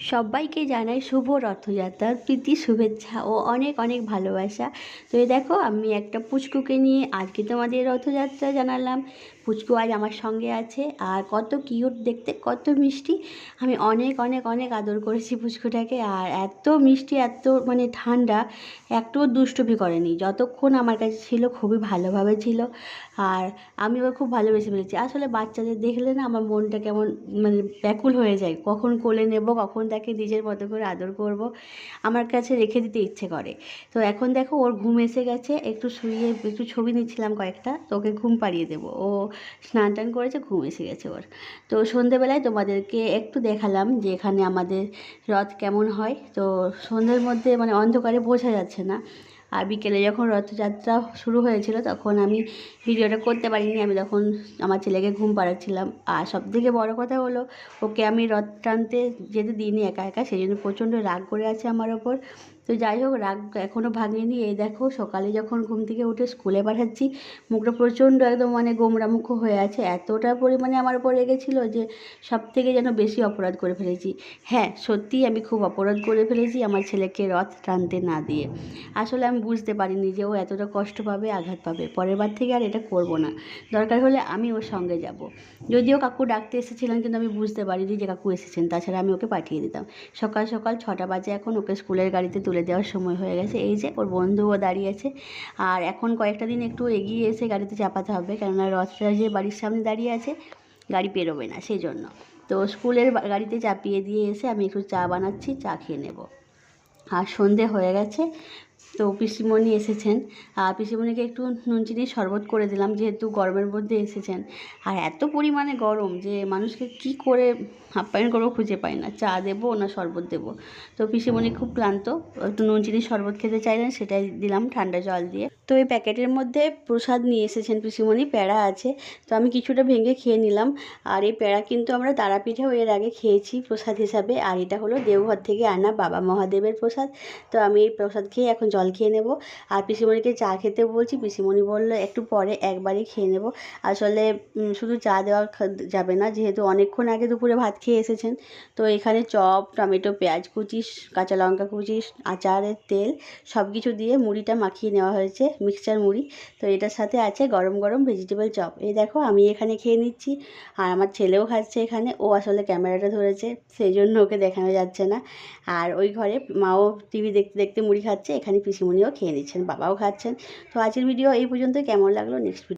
সবাইকে জানাই শুভ রথযাত্রার প্রীতি শুভেচ্ছা ও অনেক অনেক ভালোবাসা। তো এই দেখো আমি একটা পুচকুকে নিয়ে আজকে তোমাদের রথযাত্রা জানালাম। পুচকু আজ আমার সঙ্গে আছে আর কত কিউট দেখতে, কত মিষ্টি। আমি অনেক অনেক অনেক আদর করেছি পুচকুটাকে। আর এত মিষ্টি, এত মানে ঠান্ডা, একটুও দুষ্টুমি করেনি। যতক্ষণ আমার কাছে ছিল খুবই ভালোভাবে ছিল। আর আমি ওকে খুব ভালোবেসে ফেলেছি। আসলে বাচ্চাদের দেখলে না আমার মনটা কেমন মানে ব্যাকুল হয়ে যায়, কখন কোলে নেব, কখন তাকে নিজের মতো করে আদর করব, আমার কাছে রেখে দিতে ইচ্ছে করে। তো এখন দেখো ওর ঘুম এসে গেছে, একটু শুয়ে একটু ছবি নিচ্ছিলাম কয়েকটা, তো ওকে ঘুম পাড়িয়ে দেবো। ও স্নান টান করেছে, ঘুম এসে গেছে ওর। তো সন্ধেবেলায় তোমাদেরকে একটু দেখালাম যে এখানে আমাদের রথ কেমন হয়। তো সন্ধ্যের মধ্যে মানে অন্ধকারে বোঝা যাচ্ছে না। আর বিকেলে যখন রথযাত্রা শুরু হয়েছিল তখন আমি ভিডিওটা করতে পারিনি, আমি তখন আমার ছেলেকে ঘুম পাড়াচ্ছিলাম। আর সবথেকে বড় কথা হলো, ওকে আমি রথ টানতে যেতে দিইনি একা একা, সেই জন্য প্রচণ্ড রাগ করে আছে আমার ওপর। তো যাই হোক, রাগ এখনও ভাঙেনি। এই দেখো সকালে যখন ঘুম থেকে উঠে স্কুলে পাঠাচ্ছি, মুখটা প্রচণ্ড একদম মানে গোমরা মুখ হয়ে আছে। এতটা পরিমাণে আমার ওপর রেগেছিল যে সব থেকে যেন বেশি অপরাধ করে ফেলেছি। হ্যাঁ, সত্যিই আমি খুব অপরাধ করে ফেলেছি আমার ছেলেকে রথ টানতে না দিয়ে। আসলে আমি বুঝতে পারিনি যে ও এতটা কষ্ট পাবে, আঘাত পাবে। পরের বার থেকে আর এটা করব না। দরকার হলে আমি ওর সঙ্গে যাব। যদিও কাকু ডাকতে এসেছিলেন, কিন্তু আমি বুঝতে পারিনি যে কাকু এসেছেন, তাছাড়া আমি ওকে পাঠিয়ে দিতাম। সকাল সকাল 6টা বাজে এখন, ওকে স্কুলের গাড়িতে তুলে দেওয়ার সময় হয়ে গেছে। এই যে ওর বন্ধুও দাঁড়িয়ে আছে। আর এখন কয়েকটা দিন একটু এগিয়ে এসে গাড়িতে চাপাতে হবে, কেননা রথটা যে বাড়ির সামনে দাঁড়িয়ে আছে, গাড়ি পেরোবে না সেই জন্য। তো স্কুলের গাড়িতে চাপিয়ে দিয়ে এসে আমি একটু চা বানাচ্ছি, চা খেয়ে নেব। আর সন্ধে হয়ে গেছে, তো পিসিমণি এসেছেন। আর পিসিমণিকে একটু নুন চিনির শরবত করে দিলাম, যেহেতু গরমের মধ্যে এসেছেন। আর এত পরিমাণে গরম যে মানুষকে কি করে আপ্যায়ন করবো খুঁজে পাই না, চা দেবো না শরবত দেবো। তো পিসিমণি খুব ক্লান্ত, একটু নুন চিনির শরবত খেতে চাইলেন, সেটাই দিলাম ঠান্ডা জল দিয়ে। তো এই প্যাকেটের মধ্যে প্রসাদ নিয়ে এসেছেন পিসিমণি, প্যাড়া আছে। তো আমি কিছুটা ভেঙে খেয়ে নিলাম। আর এই প্যাড়া কিন্তু আমরা তারাপীঠেও এর আগে খেয়েছি প্রসাদ হিসাবে। আর এটা হলো দেওঘর থেকে আনা বাবা মহাদেবের প্রসাদ। তো আমি এই প্রসাদ খেয়ে এখন জল খেয়ে নেব। আর পিসিমণিকে চা খেতে বলছি, পিসিমণি বললো একটু পরে একবারই খেয়ে নেব। আসলে শুধু চা দেওয়া যাবে না, যেহেতু অনেকক্ষণ আগে দুপুরে ভাত খেয়ে এসেছেন। তো এখানে চপ, টমেটো, পেঁয়াজ কুচি, কাঁচা লঙ্কা কুচি, আচারের তেল সব কিছু দিয়ে মুড়িটা মাখিয়ে নেওয়া হয়েছে, মিক্সচার মুড়ি। তো এটার সাথে আছে গরম গরম ভেজিটেবল চপ। এই দেখো আমি এখানে খেয়ে নিচ্ছি, আর আমার ছেলেও খাচ্ছে এখানে। ও আসলে ক্যামেরাটা ধরেছে, সেই জন্য ওকে দেখানো যাচ্ছে না। আর ওই ঘরে মাও টিভি দেখতে দেখতে মুড়ি খাচ্ছে, এখানে পিসিমণিও খেয়ে নিচ্ছেন, বাবাও খাচ্ছেন। তো আজকের ভিডিও এই পর্যন্ত। কেমন লাগলো নেক্সট